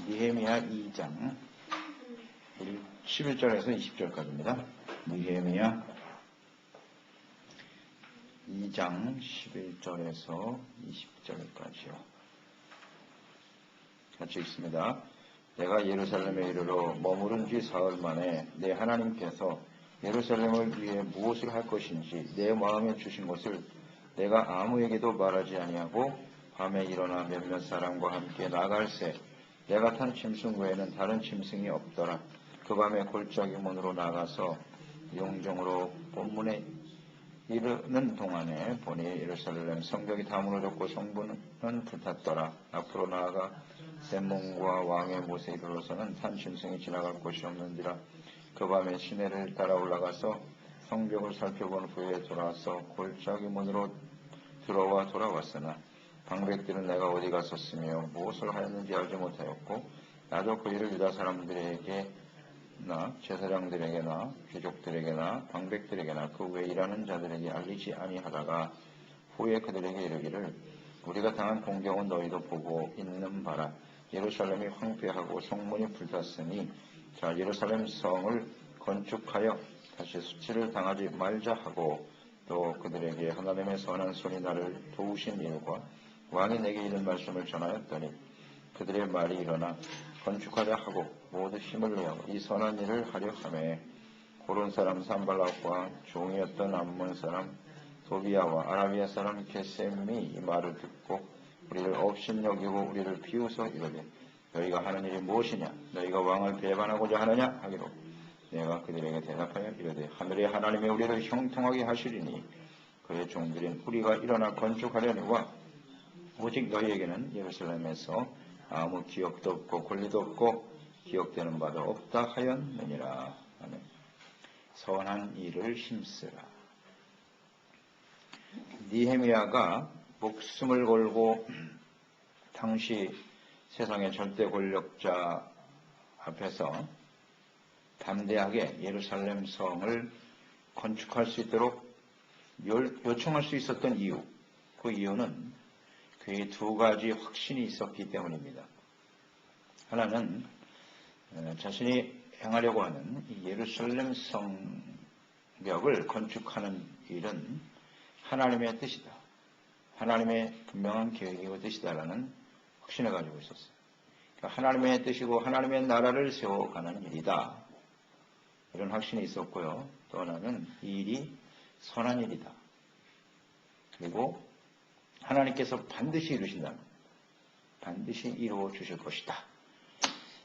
느헤미야 2장 11절에서 20절까지입니다. 느헤미야 2장 11절에서 20절까지요. 같이 읽습니다. 내가 예루살렘에 이르러 머무른 지 사흘 만에 내 하나님께서 예루살렘을 위해 무엇을 할 것인지 내 마음에 주신 것을 내가 아무에게도 말하지 아니하고 밤에 일어나 몇몇 사람과 함께 나갈새 내가 탄 짐승 외에는 다른 짐승이 없더라. 그 밤에 골짜기 문으로 나가서 용정으로 본문에 이르는 동안에 보니 예루살렘 성벽이 다 무너졌고 성문은 불탔더라. 앞으로 나아가 샘문과 왕의 못에 이르러서는 탄 짐승이 지나갈 곳이 없는지라. 그 밤에 시내를 따라 올라가서 성벽을 살펴본 후에 돌아와서 골짜기 문으로 들어와 돌아왔으나 방백들은 내가 어디 갔었으며 무엇을 하였는지 알지 못하였고 나도 그 일을 유다 사람들에게나 제사장들에게나 귀족들에게나 방백들에게나 그 외 일하는 자들에게 알리지 아니하다가 후에 그들에게 이르기를 우리가 당한 공경은 너희도 보고 있는 바라. 예루살렘이 황폐하고 성문이 불탔으니 자 예루살렘 성을 건축하여 다시 수치를 당하지 말자 하고 또 그들에게 하나님의 선한 손이 나를 도우신 일과 왕이 내게 이런 말씀을 전하였더니 그들의 말이 일어나 건축하려 하고 모두 힘을 내어 이 선한 일을 하려 하매 고론 사람 산발락과 종이었던 암몬 사람 도비야와 아라비아 사람 게셈이 이 말을 듣고 우리를 업신여기고 우리를 비웃어 이르되 너희가 하는 일이 무엇이냐 너희가 왕을 배반하고자 하느냐 하기로 내가 그들에게 대답하여 이르되 하늘의 하나님의 우리를 형통하게 하시리니 그의 종들인 우리가 일어나 건축하려니와 오직 너희에게는 예루살렘에서 아무 기억도 없고 권리도 없고 기억되는 바도 없다 하였느니라. 아멘. 선한 일을 힘쓰라. 느헤미야가 목숨을 걸고 당시 세상의 절대 권력자 앞에서 담대하게 예루살렘 성을 건축할 수 있도록 요청할 수 있었던 이유, 그 이유는 그의 두 가지 확신이 있었기 때문입니다. 하나는 자신이 행하려고 하는 예루살렘 성벽을 건축하는 일은 하나님의 뜻이다. 하나님의 분명한 계획이고 뜻이다라는 확신을 가지고 있었어요. 그러니까 하나님의 뜻이고 하나님의 나라를 세워가는 일이다. 이런 확신이 있었고요. 또 하나는 이 일이 선한 일이다. 그리고 하나님께서 반드시 이루신다. 반드시 이루어 주실 것이다.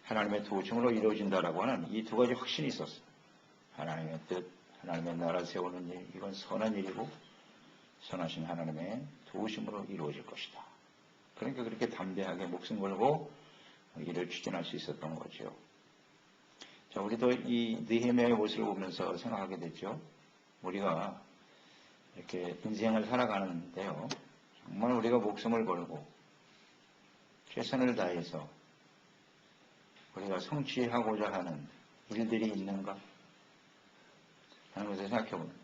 하나님의 도우심으로 이루어진다라고 하는 이 두 가지 확신이 있었어요. 하나님의 뜻, 하나님의 나라 세우는 일, 이건 선한 일이고 선하신 하나님의 도우심으로 이루어질 것이다. 그러니까 그렇게 담대하게 목숨 걸고 일을 추진할 수 있었던 거죠. 자, 우리도 이 느헤미야의 모습을 보면서 생각하게 되죠. 우리가 이렇게 인생을 살아가는데요. 정말 우리가 목숨을 걸고 최선을 다해서 우리가 성취하고자 하는 일들이 있는가 하는 것을 생각해 봅니다.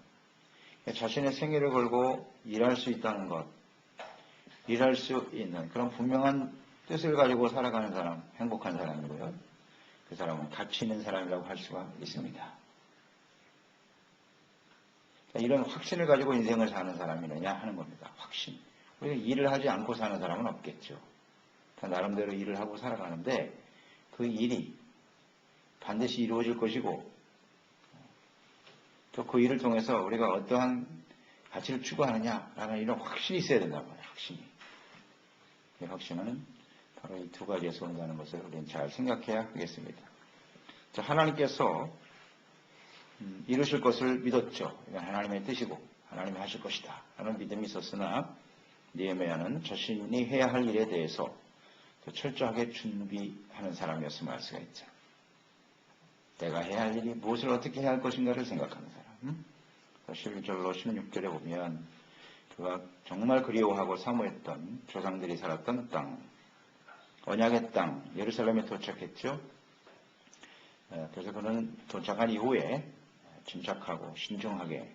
자신의 생애를 걸고 일할 수 있다는 것, 일할 수 있는 그런 분명한 뜻을 가지고 살아가는 사람, 행복한 사람이고요. 그 사람은 가치 있는 사람이라고 할 수가 있습니다. 이런 확신을 가지고 인생을 사는 사람이느냐 하는 겁니다. 확신. 우리가 일을 하지 않고 사는 사람은 없겠죠. 다 나름대로 일을 하고 살아가는데 그 일이 반드시 이루어질 것이고 또 그 일을 통해서 우리가 어떠한 가치를 추구하느냐라는 이런 확신이 있어야 된다고 해요. 확신이. 이 확신은 바로 이 두 가지에서 온다는 것을 우리는 잘 생각해야 하겠습니다. 자, 하나님께서 이루실 것을 믿었죠. 이건 하나님의 뜻이고 하나님이 하실 것이다 하는 믿음이 있었으나 느헤미야는 자신이 해야 할 일에 대해서 더 철저하게 준비하는 사람이었음을 알 수가 있죠. 내가 해야 할 일이 무엇을 어떻게 해야 할 것인가를 생각하는 사람. 11절로 16절에 보면 그가 정말 그리워하고 사모했던 조상들이 살았던 땅, 언약의 땅, 예루살렘에 도착했죠. 그래서 그는 도착한 이후에 침착하고 신중하게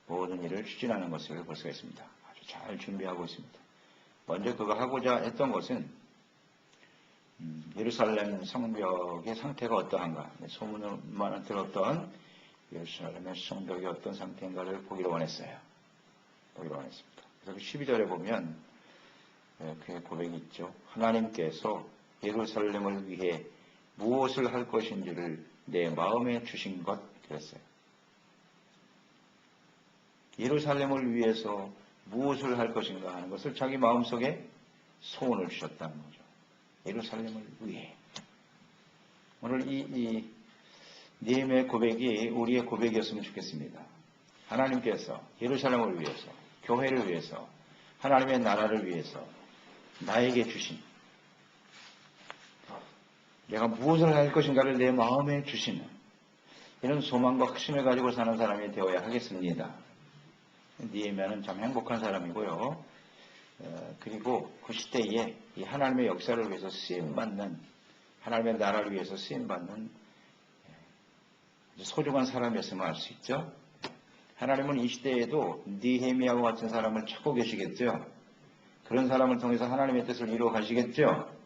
모든 일을 추진하는 것을 볼 수가 있습니다. 아주 잘 준비하고 있습니다. 먼저 그가 하고자 했던 것은 예루살렘 성벽의 상태가 어떠한가, 소문만 들었던 예루살렘의 성벽이 어떤 상태인가를 보기로 원했어요. 보기로 원했습니다. 그래서 12절에 보면 그의 고백이 있죠. 하나님께서 예루살렘을 위해 무엇을 할 것인지를 내 마음에 주신 것, 그랬어요. 예루살렘을 위해서 무엇을 할 것인가 하는 것을 자기 마음속에 소원을 주셨다는 거죠. 예루살렘을 위해. 오늘 이 느헤미야의 고백이 우리의 고백이었으면 좋겠습니다. 하나님께서 예루살렘을 위해서, 교회를 위해서, 하나님의 나라를 위해서 나에게 주신, 내가 무엇을 할 것인가를 내 마음에 주시는 이런 소망과 확신을 가지고 사는 사람이 되어야 하겠습니다. 느헤미야는 참 행복한 사람이고요. 그리고 그 시대에 이 하나님의 역사를 위해서 쓰임받는, 하나님의 나라를 위해서 쓰임받는 소중한 사람이었음을 알 수 있죠. 하나님은 이 시대에도 느헤미야와 같은 사람을 찾고 계시겠죠. 그런 사람을 통해서 하나님의 뜻을 이루어 가시겠죠.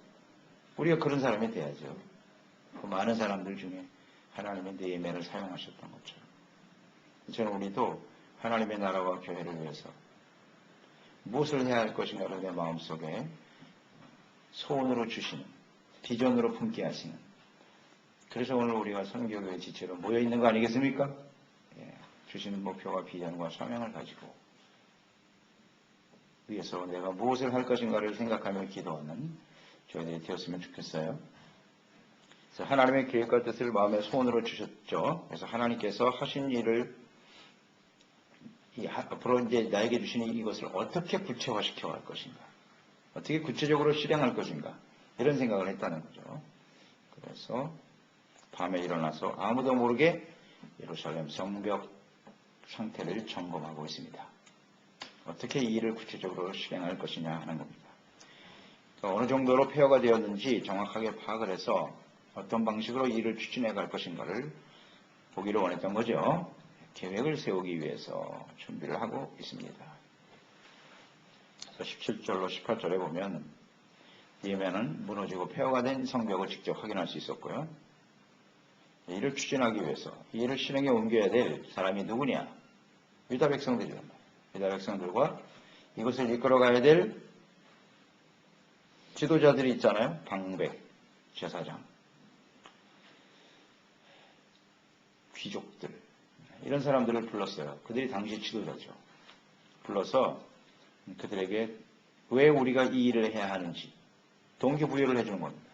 우리가 그런 사람이 돼야죠. 그 많은 사람들 중에 하나님의 느헤미야를 사용하셨던 것처럼. 저는 우리도 하나님의 나라와 교회를 위해서 무엇을 해야 할 것인가를 내 마음속에 소원으로 주시는, 비전으로 품게 하시는, 그래서 오늘 우리가 선교교회 지체로 모여있는 거 아니겠습니까? 주시는 목표와 비전과 사명을 가지고 위해서 내가 무엇을 할 것인가를 생각하며 기도하는 저희들이 되었으면 좋겠어요. 그래서 하나님의 계획과 뜻을 마음의 소원으로 주셨죠. 그래서 하나님께서 하신 일을 앞으로 이제 나에게 주신 이것을 어떻게 구체화시켜 갈 것인가, 어떻게 구체적으로 실행할 것인가, 이런 생각을 했다는 거죠. 그래서 밤에 일어나서 아무도 모르게 예루살렘 성벽 상태를 점검하고 있습니다. 어떻게 이 일을 구체적으로 실행할 것이냐 하는 겁니다. 어느 정도로 폐허가 되었는지 정확하게 파악을 해서 어떤 방식으로 이 일을 추진해 갈 것인가를 보기를 원했던 거죠. 계획을 세우기 위해서 준비를 하고 있습니다. 그래서 17절로 18절에 보면 느헤미야는 무너지고 폐허가 된 성벽을 직접 확인할 수 있었고요. 이를 추진하기 위해서 이 일을 실행에 옮겨야 될 사람이 누구냐? 유다 백성들이란 말이에요. 유다 백성들과 이것을 이끌어가야 될 지도자들이 있잖아요. 방백, 제사장, 귀족들, 이런 사람들을 불렀어요. 그들이 당시 지도자죠. 불러서 그들에게 왜 우리가 이 일을 해야 하는지 동기부여를 해주는 겁니다.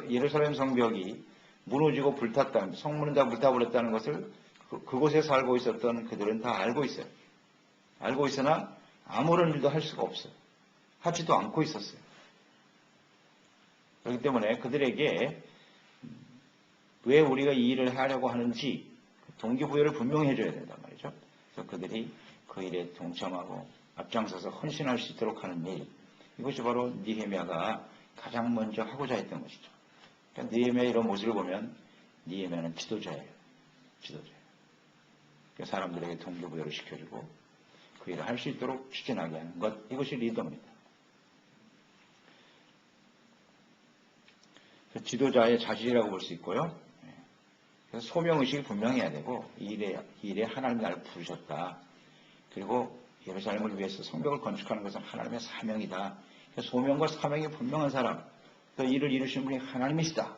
예루살렘 성벽이 무너지고 불탔다는, 성문은 다 불타버렸다는 것을 그곳에 살고 있었던 그들은 다 알고 있어요. 알고 있으나 아무런 일도 할 수가 없어요. 하지도 않고 있었어요. 그렇기 때문에 그들에게 왜 우리가 이 일을 하려고 하는지 동기부여를 분명히 해줘야 된단 말이죠. 그래서 그들이 그 일에 동참하고 앞장서서 헌신할 수 있도록 하는 일, 이것이 바로 느헤미야가 가장 먼저 하고자 했던 것이죠. 그러니까 느헤미야의 이런 모습을 보면 느헤미야는 지도자예요. 지도자예요. 그러니까 사람들에게 동기부여를 시켜주고 그 일을 할 수 있도록 추진하게 하는 것, 이것이 리더입니다. 지도자의 자질이라고 볼 수 있고요. 그래서 소명의식이 분명해야 되고 이 일에 하나님이 나를 부르셨다. 그리고 예루살렘을 위해서 성벽을 건축하는 것은 하나님의 사명이다. 소명과 사명이 분명한 사람, 또 일을 이루신 분이 하나님이시다.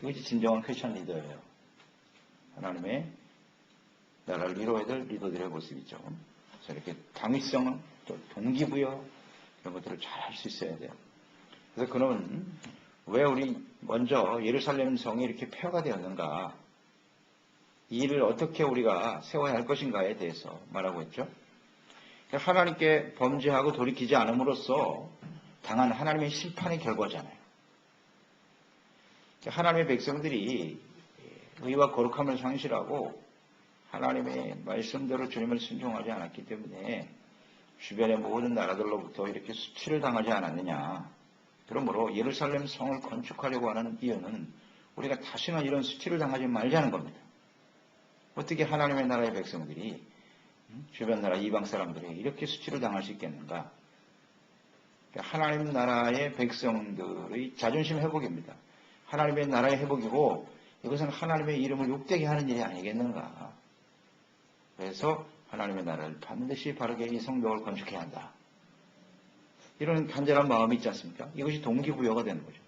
이것이 진정한 크리스천 리더예요. 하나님의 나라를 이루어야 될 리더들의 모습이죠. 그래서 이렇게 당위성, 또 동기부여, 이런 것들을 잘 할 수 있어야 돼요. 그래서 그는 왜 우리 먼저 예루살렘 성이 이렇게 폐허가 되었는가, 이 일을 어떻게 우리가 세워야 할 것인가에 대해서 말하고 있죠. 하나님께 범죄하고 돌이키지 않음으로써 당한 하나님의 심판의 결과잖아요. 하나님의 백성들이 의와 거룩함을 상실하고 하나님의 말씀대로 주님을 순종하지 않았기 때문에 주변의 모든 나라들로부터 이렇게 수치를 당하지 않았느냐. 그러므로 예루살렘 성을 건축하려고 하는 이유는 우리가 다시는 이런 수치를 당하지 말자는 겁니다. 어떻게 하나님의 나라의 백성들이 주변 나라 이방 사람들이 이렇게 수치를 당할 수 있겠는가? 하나님 나라의 백성들의 자존심 회복입니다. 하나님의 나라의 회복이고 이것은 하나님의 이름을 욕되게 하는 일이 아니겠는가. 그래서 하나님의 나라를 반드시 바르게 이 성벽을 건축해야 한다. 이런 간절한 마음이 있지 않습니까? 이것이 동기부여가 되는 거죠.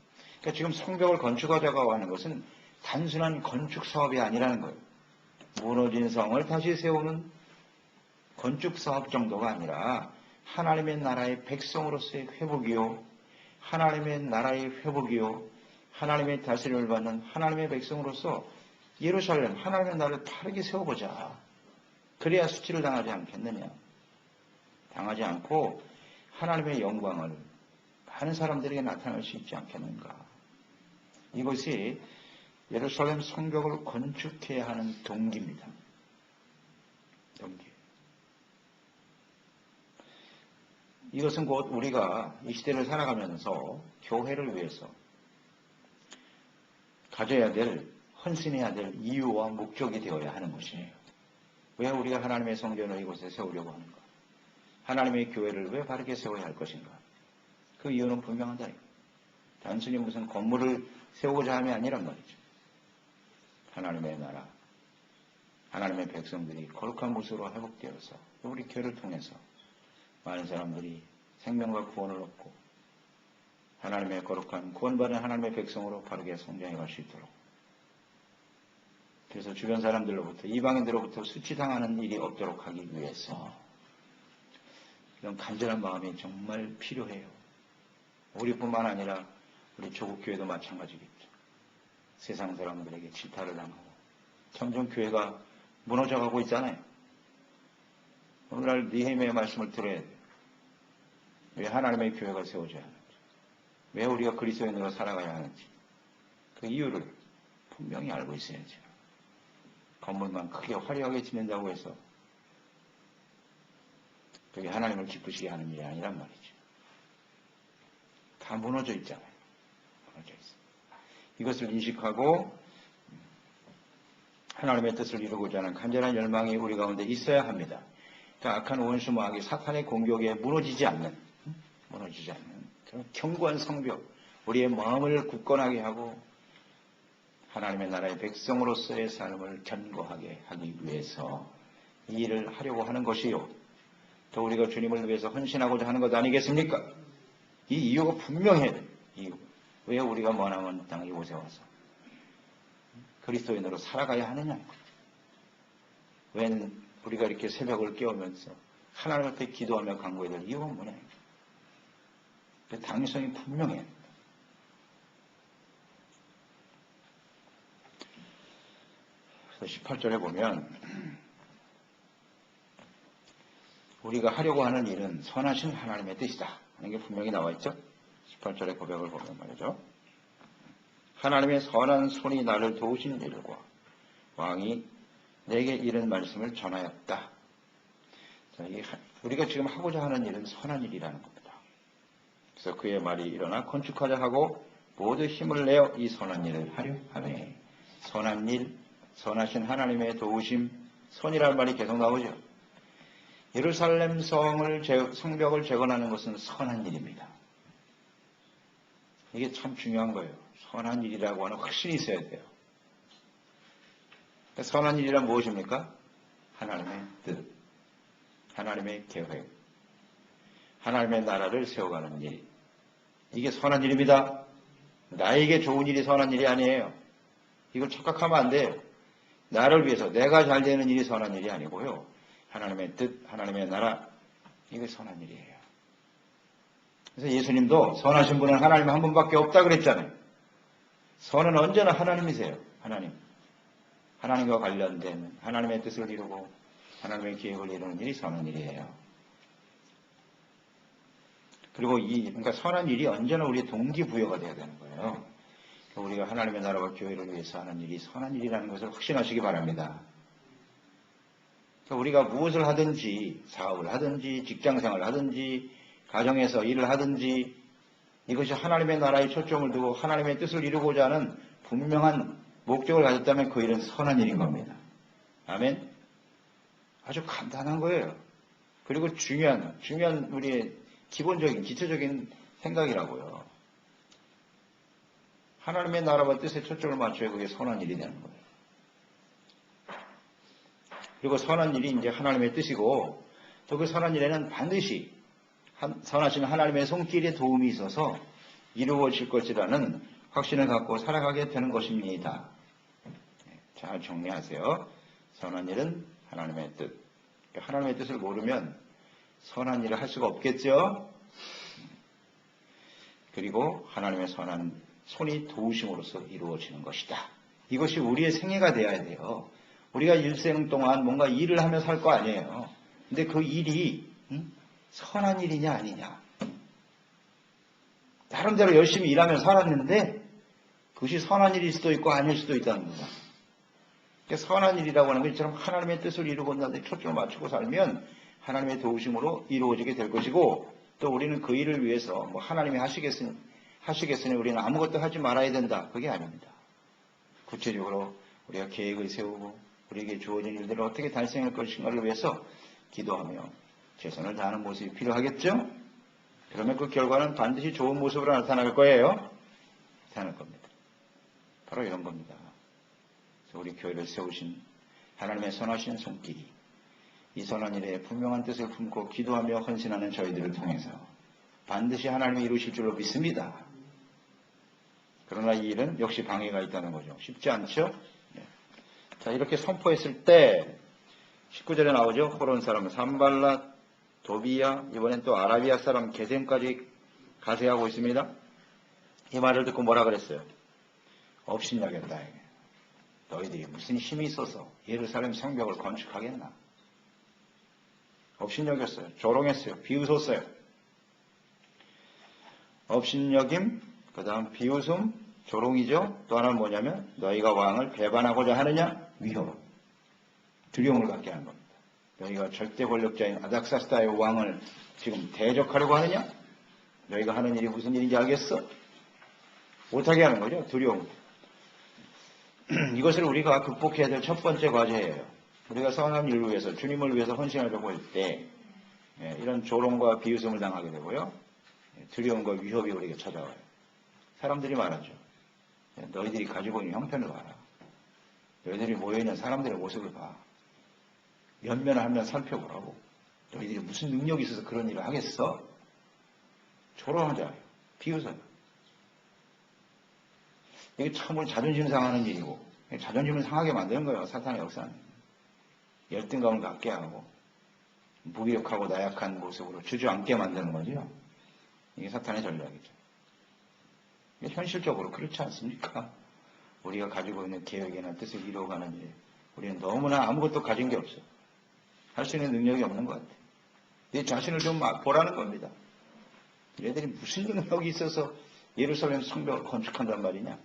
그러니까 지금 성벽을 건축하자고 하는 것은 단순한 건축 사업이 아니라는 거예요. 무너진 성을 다시 세우는 건축 사업 정도가 아니라 하나님의 나라의 백성으로서의 회복이요, 하나님의 나라의 회복이요, 하나님의 다스림을 받는 하나님의 백성으로서 예루살렘, 하나님의 나라를 바르게 세워보자. 그래야 수치를 당하지 않겠느냐. 당하지 않고 하나님의 영광을 많은 사람들에게 나타낼 수 있지 않겠는가. 이것이 예루살렘 성벽을 건축해야 하는 동기입니다. 동기. 이것은 곧 우리가 이 시대를 살아가면서 교회를 위해서 가져야 될, 헌신해야 될 이유와 목적이 되어야 하는 것이에요. 왜 우리가 하나님의 성전을 이곳에 세우려고 하는가? 하나님의 교회를 왜 바르게 세워야 할 것인가? 그 이유는 분명하다. 단순히 무슨 건물을 세우고자 함이 아니란 말이죠. 하나님의 나라, 하나님의 백성들이 거룩한 모습으로 회복되어서 우리 교회를 통해서 많은 사람들이 생명과 구원을 얻고 하나님의 거룩한 구원받은 하나님의 백성으로 바르게 성장해 갈 수 있도록, 그래서 주변 사람들로부터, 이방인들로부터 수치당하는 일이 없도록 하기 위해서 이런 간절한 마음이 정말 필요해요. 우리뿐만 아니라 우리 조국 교회도 마찬가지겠죠. 세상 사람들에게 질타를 당하고 점점 교회가 무너져가고 있잖아요. 오늘날 느헤미야의 말씀을 들어야 돼요. 왜 하나님의 교회가 세워져야 하는지, 왜 우리가 그리스도인으로 살아가야 하는지 그 이유를 분명히 알고 있어야죠. 건물만 크게 화려하게 짓는다고 해서 그게 하나님을 기쁘시게 하는 일이 아니란 말이죠. 다 무너져 있잖아요. 무너져 있어요. 이것을 인식하고 하나님의 뜻을 이루고자 하는 간절한 열망이 우리 가운데 있어야 합니다. 그러니까 악한 원수 마귀 사탄의 공격에 무너지지 않는 그런 견고한 성벽, 우리의 마음을 굳건하게 하고 하나님의 나라의 백성으로서의 삶을 견고하게 하기 위해서 이 일을 하려고 하는 것이요, 또 우리가 주님을 위해서 헌신하고자 하는 것 아니겠습니까? 이 이유가 분명해야 돼요. 이유. 왜 우리가 머나먼 땅 이곳에 와서 그리스도인으로 살아가야 하느냐? 왜 우리가 이렇게 새벽을 깨우면서 하나님 앞에 기도하며 간구해야 될 이유가 뭐냐? 그 당위성이 분명해요. 그래서 18절에 보면 우리가 하려고 하는 일은 선하신 하나님의 뜻이다 하는 게 분명히 나와 있죠. 18절의 고백을 보면 말이죠. 하나님의 선한 손이 나를 도우신 일과 왕이 내게 이른 말씀을 전하였다. 자, 우리가 지금 하고자 하는 일은 선한 일이라는 겁니다. 그래서 그의 말이 일어나 건축하자 하고 모두 힘을 내어 이 선한 일을 하려 하네. 선한 일, 선하신 하나님의 도우심, 선이라는 말이 계속 나오죠. 예루살렘 성벽을 재건하는 것은 선한 일입니다. 이게 참 중요한 거예요. 선한 일이라고 하는 확신이 있어야 돼요. 선한 일이란 무엇입니까? 하나님의 뜻, 하나님의 계획, 하나님의 나라를 세워가는 일. 이게 선한 일입니다. 나에게 좋은 일이 선한 일이 아니에요. 이걸 착각하면 안 돼요. 나를 위해서 내가 잘 되는 일이 선한 일이 아니고요. 하나님의 뜻, 하나님의 나라, 이게 선한 일이에요. 그래서 예수님도 선하신 분은 하나님 한 분밖에 없다 그랬잖아요. 선은 언제나 하나님이세요. 하나님. 하나님과 관련된 하나님의 뜻을 이루고 하나님의 계획을 이루는 일이 선한 일이에요. 그리고 그러니까 선한 일이 언제나 우리의 동기부여가 돼야 되는 거예요. 우리가 하나님의 나라와 교회를 위해서 하는 일이 선한 일이라는 것을 확신하시기 바랍니다. 우리가 무엇을 하든지, 사업을 하든지, 직장생활을 하든지, 가정에서 일을 하든지, 이것이 하나님의 나라에 초점을 두고 하나님의 뜻을 이루고자 하는 분명한 목적을 가졌다면 그 일은 선한 일인 겁니다. 아멘? 아주 간단한 거예요. 그리고 중요한 우리의 기본적인, 기초적인 생각이라고요. 하나님의 나라와 뜻에 초점을 맞춰야 그게 선한 일이 되는 거예요. 그리고 선한 일이 이제 하나님의 뜻이고, 또 그 선한 일에는 반드시 선하신 하나님의 손길에 도움이 있어서 이루어질 것이라는 확신을 갖고 살아가게 되는 것입니다. 잘 정리하세요. 선한 일은 하나님의 뜻. 하나님의 뜻을 모르면 선한 일을 할 수가 없겠죠. 그리고 하나님의 선한 손이 도우심으로써 이루어지는 것이다. 이것이 우리의 생애가 되어야 돼요. 우리가 일생 동안 뭔가 일을 하며 살 거 아니에요. 근데 그 일이 선한 일이냐 아니냐. 나름대로 열심히 일하며 살았는데 그것이 선한 일일 수도 있고 아닐 수도 있다는 거다. 그러니까 선한 일이라고 하는 것처럼 하나님의 뜻을 이루고 나서 초점을 맞추고 살면 하나님의 도우심으로 이루어지게 될 것이고, 또 우리는 그 일을 위해서 뭐 하나님이 하시겠으니 우리는 아무것도 하지 말아야 된다. 그게 아닙니다. 구체적으로 우리가 계획을 세우고 우리에게 주어진 일들을 어떻게 달성할 것인가를 위해서 기도하며 최선을 다하는 모습이 필요하겠죠? 그러면 그 결과는 반드시 좋은 모습으로 나타날 거예요. 나타날 겁니다. 바로 이런 겁니다. 그래서 우리 교회를 세우신 하나님의 선하신 손길이 이 선한 일에 분명한 뜻을 품고 기도하며 헌신하는 저희들을 통해서 반드시 하나님이 이루실 줄로 믿습니다. 그러나 이 일은 역시 방해가 있다는 거죠. 쉽지 않죠? 네. 자, 이렇게 선포했을 때 19절에 나오죠. 호론 사람 산발랏, 도비야, 이번엔 또 아라비아 사람 게셈까지 가세하고 있습니다. 이 말을 듣고 뭐라 그랬어요? 업신여겼다. 너희들이 무슨 힘이 있어서 예루살렘 성벽을 건축하겠나? 업신여겼어요. 조롱했어요. 비웃었어요. 업신여김, 그 다음 비웃음, 조롱이죠. 또 하나는 뭐냐면 너희가 왕을 배반하고자 하느냐? 위협. 두려움을 갖게 하는 겁니다. 너희가 절대 권력자인 아닥사스다의 왕을 지금 대적하려고 하느냐? 너희가 하는 일이 무슨 일인지 알겠어? 못하게 하는 거죠. 두려움. 이것을 우리가 극복해야 될 첫 번째 과제예요. 우리가 선한 일을 위해서, 주님을 위해서 헌신하려고 할 때 이런 조롱과 비웃음을 당하게 되고요. 두려움과 위협이 우리에게 찾아와요. 사람들이 말하죠. 너희들이 가지고 있는 형편을 봐라. 너희들이 모여있는 사람들의 모습을 봐. 면면을 한면 살펴보라고. 너희들이 무슨 능력이 있어서 그런 일을 하겠어? 조롱하잖아요. 비웃어요. 이게 참으로 자존심 상하는 일이고, 자존심을 상하게 만드는 거예요. 사탄의 역사는. 열등감을 갖게 하고 무기력하고 나약한 모습으로 주저앉게 만드는 거죠. 이게 사탄의 전략이죠. 현실적으로 그렇지 않습니까? 우리가 가지고 있는 계획이나 뜻을 이루어가는 일, 우리는 너무나 아무것도 가진 게 없어. 할 수 있는 능력이 없는 것 같아. 내 자신을 좀 보라는 겁니다. 얘들이 무슨 능력이 있어서 예루살렘 성벽을 건축한단 말이냐?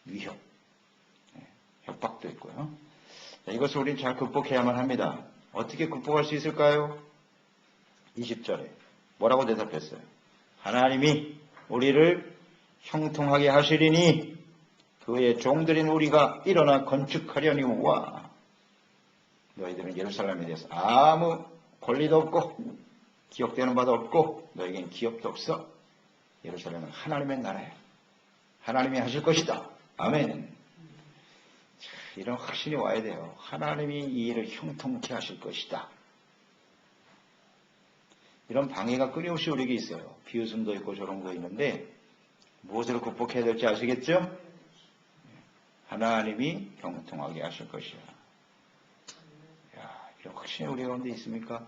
위협, 협박도 있고요. 이것을 우리는 잘 극복해야만 합니다. 어떻게 극복할 수 있을까요? 20절에 뭐라고 대답했어요? 하나님이 우리를 형통하게 하시리니 그의 종들인 우리가 일어나 건축하려니와. 너희들은 예루살렘에 대해서 아무 권리도 없고 기억되는 바도 없고 너희에겐 기업도 없어. 예루살렘은 하나님의 나라야. 하나님이 하실 것이다. 아멘. 이런 확신이 와야 돼요. 하나님이 이 일을 형통케 하실 것이다. 이런 방해가 끊임없이 우리에게 있어요. 비웃음도 있고 조롱도 있는데 무엇으로 극복해야 될지 아시겠죠? 하나님이 형통하게 하실 것이야. 이런 확신이 우리 가운데 있습니까?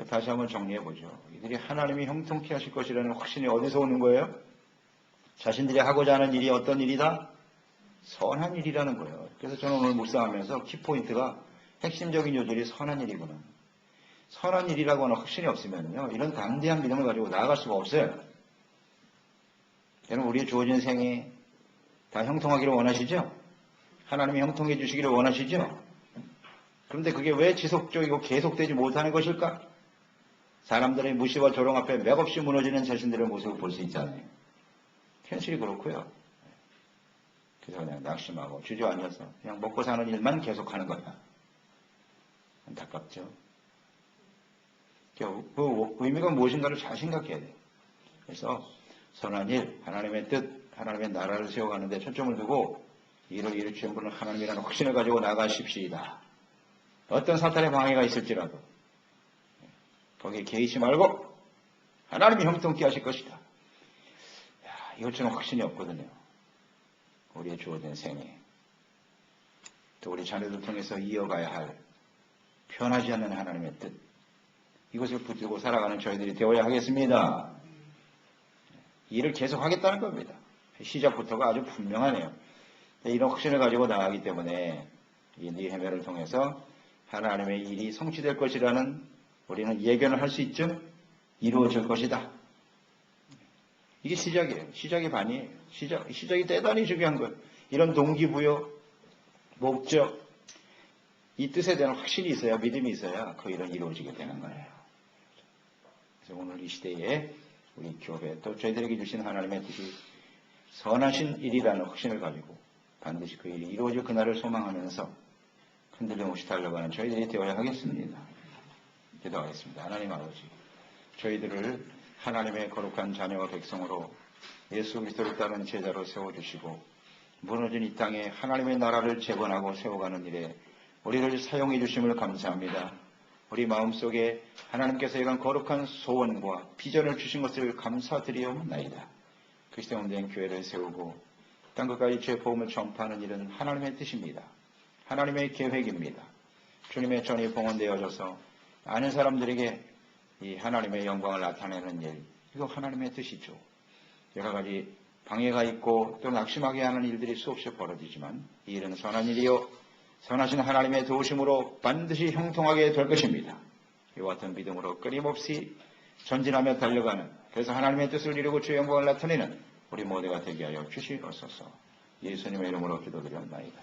다시 한번 정리해보죠. 이들이 하나님이 형통케 하실 것이라는 확신이 어디서 오는 거예요? 자신들이 하고자 하는 일이 어떤 일이다? 선한 일이라는 거예요. 그래서 저는 오늘 묵상하면서 키포인트가 핵심적인 요절이 선한 일이구나. 선한 일이라고 하는 확신이 없으면요, 이런 담대한 믿음을 가지고 나아갈 수가 없어요. 여러분, 우리의 주어진 생에 다 형통하기를 원하시죠? 하나님이 형통해 주시기를 원하시죠? 그런데 그게 왜 지속적이고 계속되지 못하는 것일까? 사람들의 무시와 조롱 앞에 맥없이 무너지는 자신들의 모습을 볼 수 있잖아요. 현실이 그렇고요. 그래서 그냥 낙심하고 주저앉아서 그냥 먹고 사는 일만 계속하는 거야. 안타깝죠. 그 의미가 무엇인가를 잘 생각해야 돼요. 그래서 선한 일, 하나님의 뜻, 하나님의 나라를 세워가는 데 초점을 두고 이를 이루시는 분은 하나님이라는 확신을 가지고 나가십시다. 어떤 사탄의 방해가 있을지라도 거기에 개의치 말고 하나님이 형통케 하실 것이다. 이것처럼 확신이 없거든요. 우리의 주어진 생애. 또 우리 자녀들 통해서 이어가야 할 변하지 않는 하나님의 뜻. 이것을 붙들고 살아가는 저희들이 되어야 하겠습니다. 일을 계속 하겠다는 겁니다. 시작부터가 아주 분명하네요. 이런 확신을 가지고 나가기 때문에 이 느헤미야를 통해서 하나님의 일이 성취될 것이라는 우리는 예견을 할 수 있죠. 이루어질 것이다. 이게 시작이에요. 시작이 반이에요. 시작이 대단히 중요한 거예요. 이런 동기부여, 목적, 이 뜻에 대한 확신이 있어야, 믿음이 있어야 그 일은 이루어지게 되는 거예요. 그래서 오늘 이 시대에 우리 교회 또 저희들에게 주신 하나님의 뜻이 선하신 일이라는 확신을 가지고 반드시 그 일이 이루어질 그날을 소망하면서 흔들림 없이 달려가는 저희들이 되어야 하겠습니다. 기도하겠습니다. 하나님 아버지, 저희들을 하나님의 거룩한 자녀와 백성으로 예수 그리스도를 따르는 제자로 세워주시고 무너진 이 땅에 하나님의 나라를 재건하고 세워가는 일에 우리를 사용해 주심을 감사합니다. 우리 마음속에 하나님께서 이런 거룩한 소원과 비전을 주신 것을 감사드리옵나이다. 그리스도인된 교회를 세우고 땅끝까지 죄 복음을 전파하는 일은 하나님의 뜻입니다. 하나님의 계획입니다. 주님의 전이 봉헌되어져서 아는 사람들에게 이 하나님의 영광을 나타내는 일, 이거 하나님의 뜻이죠. 여러 가지 방해가 있고 또 낙심하게 하는 일들이 수없이 벌어지지만 이 일은 선한 일이요 선하신 하나님의 도우심으로 반드시 형통하게 될 것입니다. 이와 같은 믿음으로 끊임없이 전진하며 달려가는, 그래서 하나님의 뜻을 이루고 주의 영광을 나타내는 우리 모두가 되게 하여 주시옵소서. 예수님의 이름으로 기도드렸나이다.